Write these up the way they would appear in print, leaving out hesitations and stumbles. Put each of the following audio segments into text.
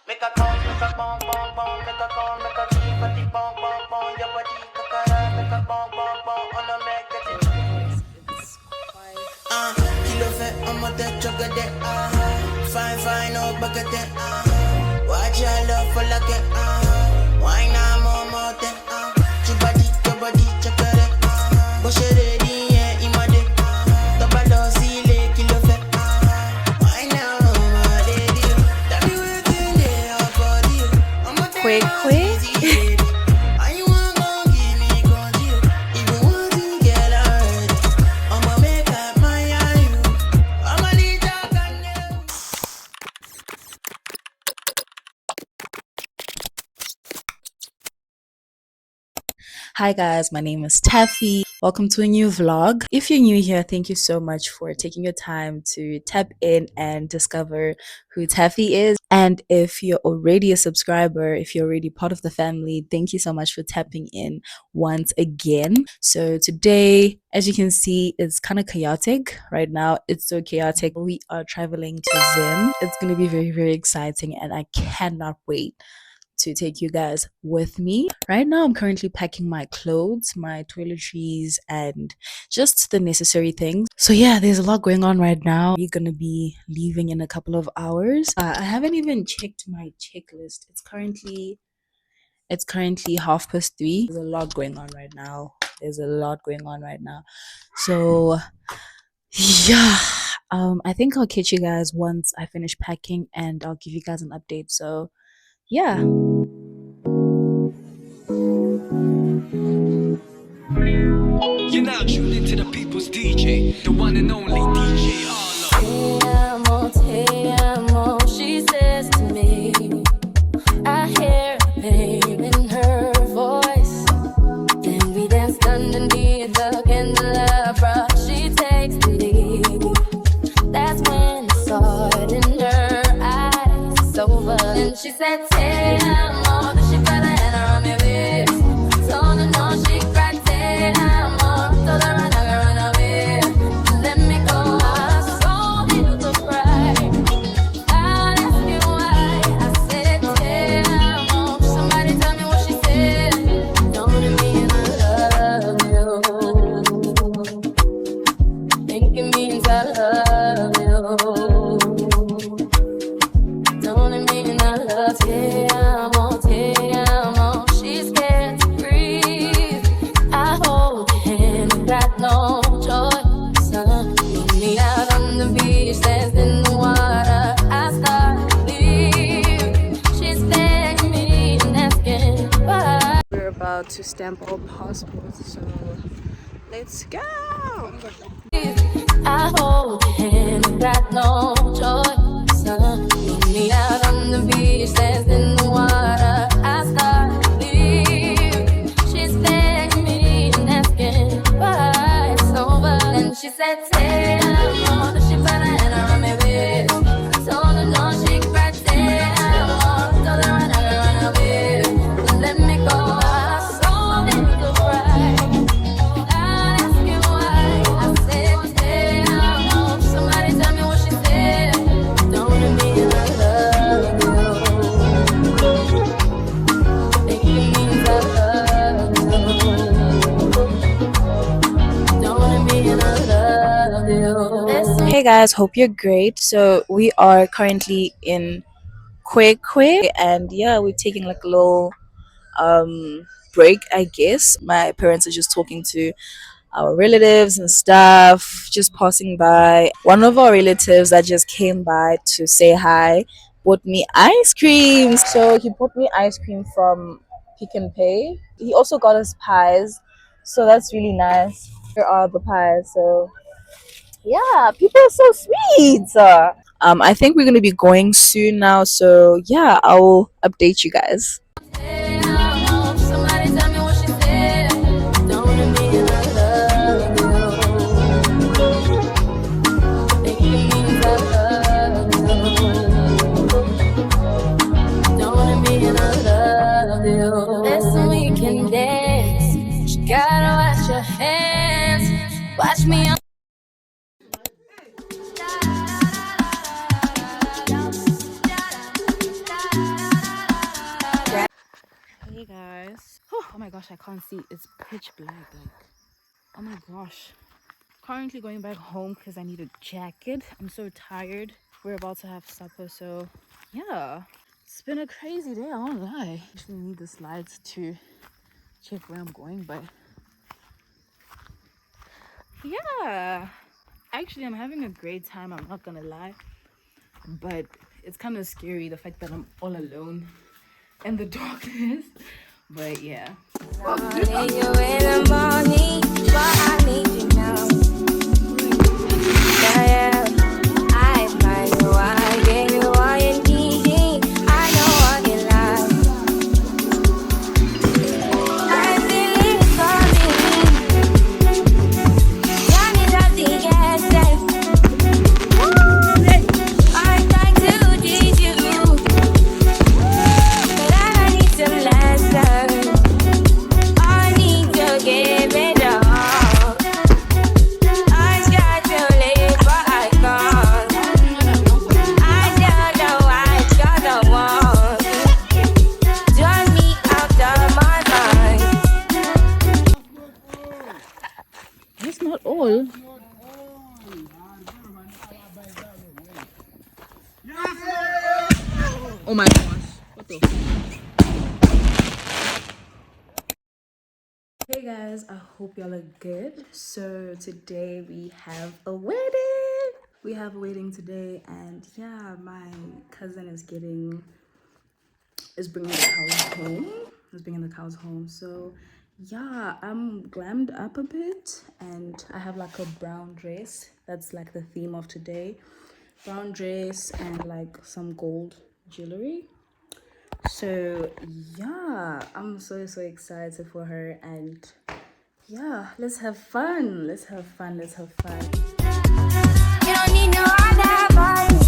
Make a call, make a bong bong bong, make a call, make a keep a the bong bong bong, your body kakara, make a bong bong bong, on a make a it's quite. Kilo fat, I'm a dead chocolate, fine, fine, no bucket, watch your love for like it, why not more, your body, chocolate, bush it ready, yeah, in my day, double dose, kilo fat, why now, my lady, tell me where they are body, I'm a Quick, quick. Hi guys, my name is Taffy. Welcome to a new vlog. If you're new here, thank you so much for taking your time to tap in and discover who Taffy is. And if you're already a subscriber, if you're already part of the family, thank you so much for tapping in once again. So today, as you can see, it's kind of chaotic right now. It's so chaotic. We are traveling to Zim. It's going to be very, very exciting and I cannot wait to take you guys with me. Right now, I'm currently packing my clothes, my toiletries, and just the necessary things. So yeah, there's a lot going on right now. We're gonna be leaving in a couple of hours. I haven't even checked my checklist. It's currently 3:30. There's a lot going on right now. So yeah. I think I'll catch you guys once I finish packing and I'll give you guys an update. So yeah. You're now tuned into the people's DJ, the one and only DJ Arlo. Te amo, she says to me. I hear the pain in her voice. Then we dance underneath the candelabra. She takes the lead. That's when I saw it in her eyes. It's over. And she said, Te amo, but she put her hand around my waist. Told her no, she cried, Te amo. Told her I'm not gonna run away. Let me go. I saw you to cry. I asked you why. I said, Te amo. Somebody tell me what she said. Don't it mean I love you? Think it means I love you. Don't it mean I love you? Te amo. She's scared to breathe. I hold your hand and got no choice. Meet me out on the beach, danced in the water. I start to leave. She's begging me and asking why. We're about to stamp our passports, so let's go. I hold your hand and got no choice. Meet me out on the beach, danced in the water. I start to leave. She's begging me and asking why it's over. And she said, Te amo. Then she put her hand around my waist. I told her no, she cried, Te amo. Told her I'm not gonna run away. Let me go. I saw you to cry. I asked you why. I said, Te amo. Somebody tell me what she said. Don't it mean I love you? Think it means I love you. Don't it mean I love you? Listen. Hey guys, hope you're great. So we are currently in Quick and yeah, we're taking like a little break, I guess. My parents are just talking to our relatives and stuff, just passing by. One of our relatives that just came by to say hi bought me ice cream. So he bought me ice cream from Pick and Pay. He also got us pies, so that's really nice. Here are the pies. So yeah, people are so sweet. I think we're gonna be going soon now, so yeah, I'll update you guys. Te amo. Somebody tell me what she said. Don't it mean I love you? Think it means I love you. Don't it mean I love you? Listen, we can dance. You gotta wash your hands. Watch me. Hey guys. Oh my gosh, I can't see. It's pitch black. Like, oh my gosh. Currently going back home because I need a jacket. I'm so tired. We're about to have supper, so yeah. It's been a crazy day, I won't lie. I actually need the slides to check where I'm going, but yeah. Actually, I'm having a great time, I'm not gonna lie. But it's kind of scary, the fact that I'm all alone in the darkness. But yeah. Need you in the morning, but I need you now. Yeah, I find you, I gave you all you need. I know what you like. I feel it coming. Got me nothing else. I'm trying to teach you, but I need some lessons. I need to give it all. I got to live, but I can't. I don't know why you're the one. Drive me out of my mind. That's not all. Oh my gosh. What the? Hey guys, I hope y'all are good. So today we have a wedding. We have a wedding today, and yeah, my cousin is bringing the cows home. Is bringing the cows home. So yeah, I'm glammed up a bit, and I have like a brown dress. That's like the theme of today. Brown dress and like some gold jewelry. So yeah, I'm so excited for her, and yeah, let's have fun. Let's have fun. You don't need no other body.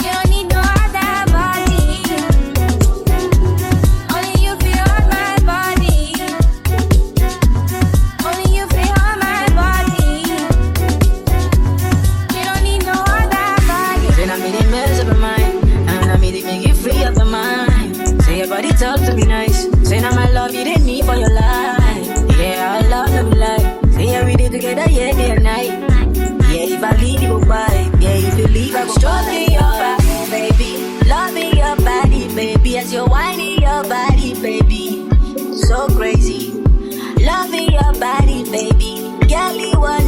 You don't need no other body. Only you feel on my body. Only you feel on my body. You don't need no other body. Then I made a mess of my mind, and I made it make you free of the mind. Say your body talk to be nice. Say now my love you didn't need for your life. Yeah, I love no life. Say yeah, we did together, yeah, day and night. Yeah, if I leave you goodbye. Yeah, if you leave I go stroking your body, baby. Loving your body, baby. As you're whining your body, baby. So crazy. Loving your body, baby. Girl, you want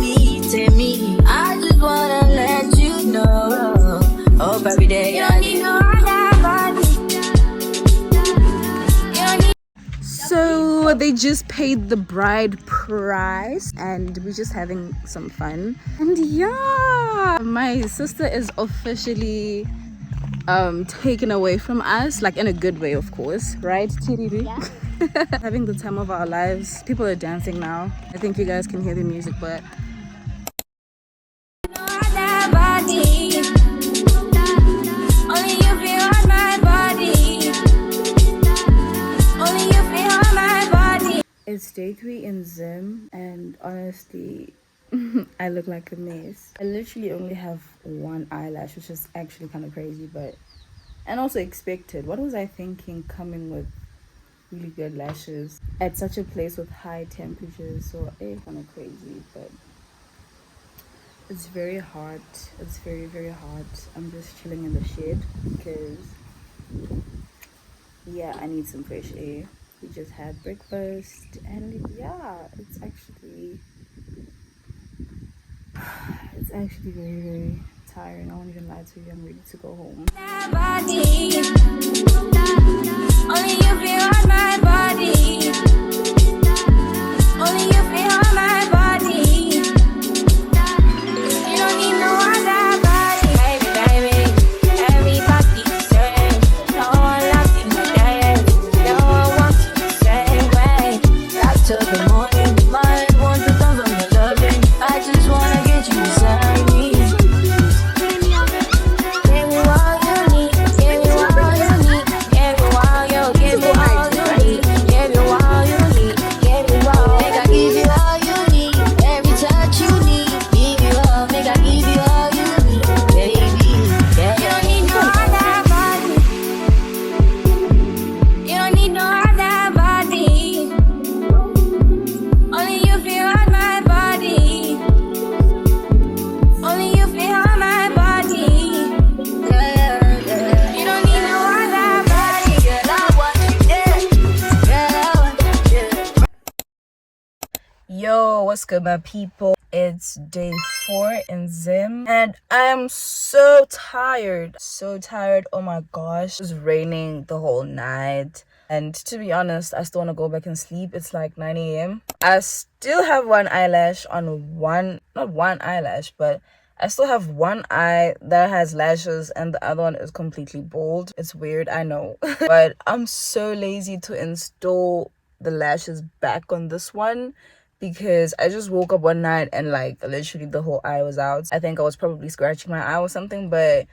to me. I just wanna let you know. Hope every day you don't need no other body. You don't need. So they just paid the bride price, and we're just having some fun. And yeah, my sister is officially taken away from us, like in a good way, of course, right, Tiriri? Yeah. Having the time of our lives. People are dancing now. I think you guys can hear the music, but No other body. Only you feel on my body. Only you feel on my body. it's day 3 in Zim, and honestly, I look like a mess. I literally only have one eyelash, which is actually kind of crazy, but and also expected. What was I thinking coming with really good lashes at such a place with high temperatures? So it's kind of crazy, but it's very hot. It's very hot. I'm just chilling in the shade because yeah, I need some fresh air. We just had breakfast, and yeah, it's actually very tiring. I won't even lie to you. I'm ready to go home. Body. Only you feel on my body. Only you feel on my body. You don't need no other body. Baby, everybody say no one loves you today. No one wants you the same way. Back to the morning, my mind wants to come from your loving. I just wanna get you beside me. Give me all you need. Give me all you need. Give me all you. Give me all you. What's good, my people? It's day 4 in Zim, and I'm so tired. So tired. Oh my gosh. It was raining the whole night. And to be honest, I still want to go back and sleep. It's like 9 a.m. I still have one eyelash on not one eyelash, but I still have one eye that has lashes and the other one is completely bald. It's weird, I know. But I'm so lazy to install the lashes back on this one because I just woke up one night and like literally the whole eye was out. I think I was probably scratching my eye or something, but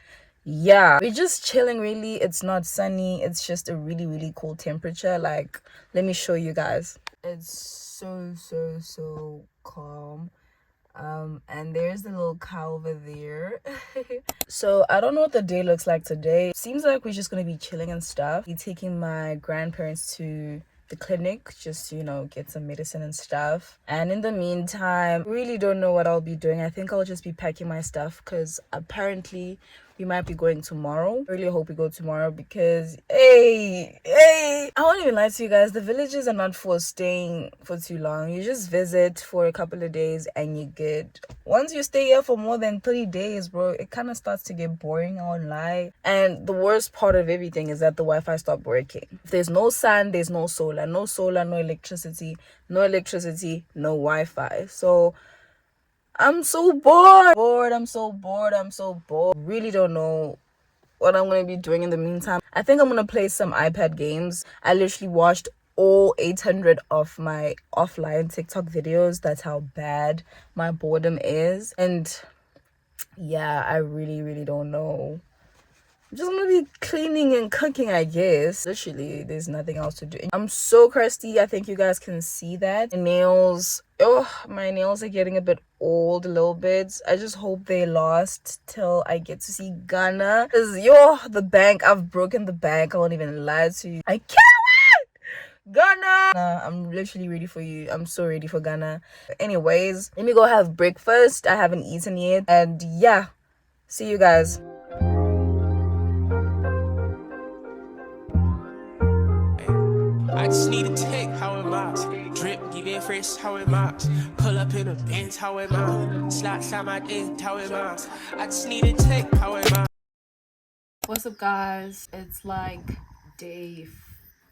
yeah, we're just chilling really. It's not sunny. It's just a really cool temperature. Like, let me show you guys. It's so calm. And there's the little cow over there. So I don't know what the day looks like today. Seems like we're just gonna be chilling and stuff. Be taking my grandparents to the clinic just to, you know, get some medicine and stuff. And in the meantime, really don't know what I'll be doing. I think I'll just be packing my stuff because apparently we might be going tomorrow. I really hope we go tomorrow because hey, I won't even lie to you guys, the villages are not for staying for too long. You just visit for a couple of days and you get, once you stay here for more than 3 days, bro, it kind of starts to get boring, I won't lie. And the worst part of everything is that the Wi-Fi stopped working. If there's no sun, there's no solar, no electricity, no Wi-Fi. So I'm so bored. I'm so bored. Really don't know what I'm going to be doing in the meantime. I think I'm going to play some iPad games. I literally watched all 800 of my offline TikTok videos. That's how bad my boredom is. And yeah, I really don't know. I'm just gonna be cleaning and cooking, I guess. Literally, there's nothing else to do. I'm so crusty. I think you guys can see that. My nails are getting a bit old, a little bit. I just hope they last till I get to see Ghana. Because I've broken the bank. I won't even lie to you. I can't wait! Ghana! I'm literally ready for you. I'm so ready for Ghana. Anyways, let me go have breakfast. I haven't eaten yet. And yeah, see you guys. I just need a take, how am I? Drip, give it fresh, how am I? Pull up in a Benz, how am I? Slide my dick, how am I? I just need a take, how am I? What's up, guys? It's like day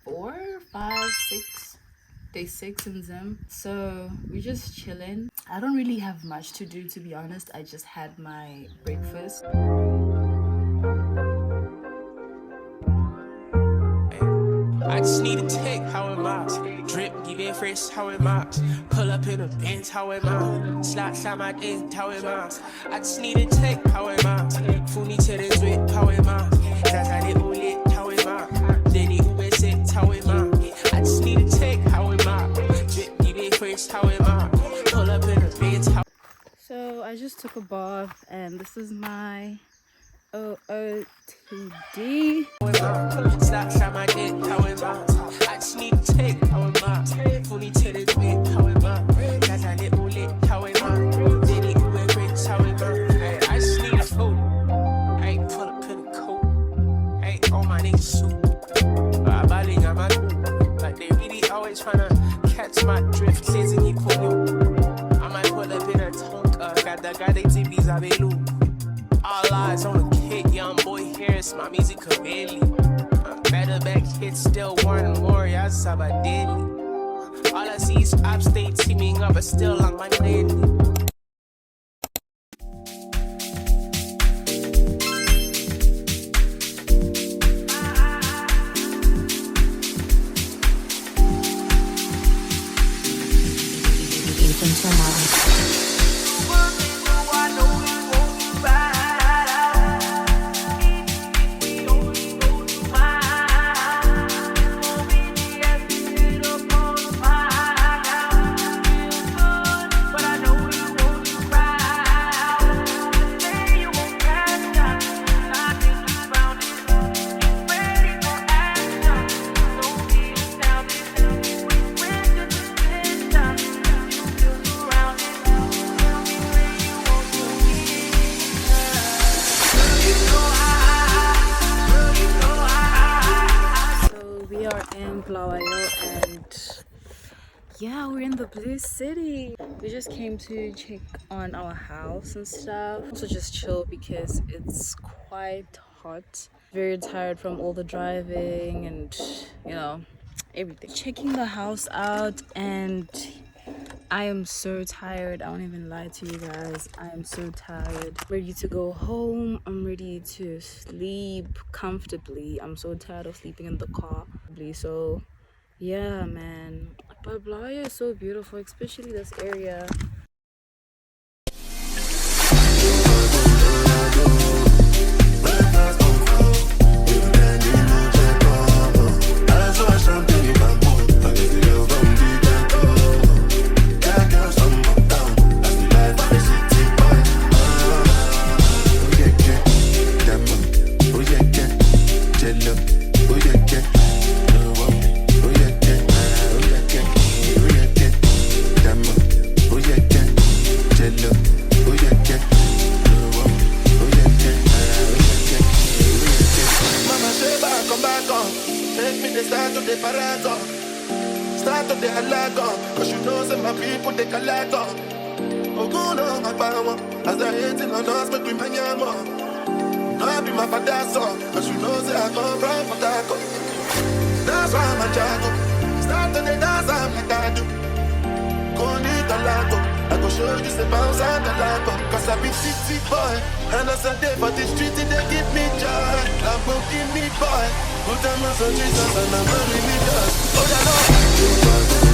4, 5, 6, day 6 in Zim. So we're just chilling. I don't really have much to do, to be honest. I just had my breakfast. I just need a take, how am I? Drip, give it fresh, how am I? Pull up in a Benz, how am I? Slide my dick, how am I? I just need a take, how am I? Funi challenge with, how am I? That's it all lit, how am I? Then Uber set, how am I? I just need a take, how am I? Drip, give it fresh, how am I? Pull up in a Benz, how. So I just took a bath and this is my OOTD. Slap my dick, how am I? I just need to take, how am I? Fully to the bit, how am I? That's a little lit, how am I? Did it with rich, how am I? I just need a food. Hey, pull up in a coat. Hey, all my niggas shoot. I'm balling on my group. Like they really always tryna catch my drift. Says in Iponyo. I might pull up in a Tonka. Got the tippies, I be loop. All eyes on the kid, young boy Harris, my music barely. Better back hit, still one more, yeah, Sabadeli. All I see is upstate teaming up, but still on my daily. We are in Bulawayo and yeah, we're in the blue city. We just came to check on our house and stuff. Also just chill because it's quite hot. Very tired from all the driving and, you know, everything. Checking the house out, and I am so tired. I won't even lie to you guys. I am so tired. I'm ready to go home. I'm ready to sleep comfortably. I'm so tired of sleeping in the car. So yeah, man. But Bulawayo is so beautiful, especially this area. Cause you know some my people they can let go. Oh go no my power. As I hate it on us make we bang your mom. No I be my father's son. Cause you know say I come from Potako. That's why I'm a jago. Start to the dance I'm like I do. Go need the lago. I go show you the bounce and the lago. Cause I be city boy. And as I day for the street they give me joy. Lambo give me boy. Put them on Jesus and I'm really me dust. Oh yeah no.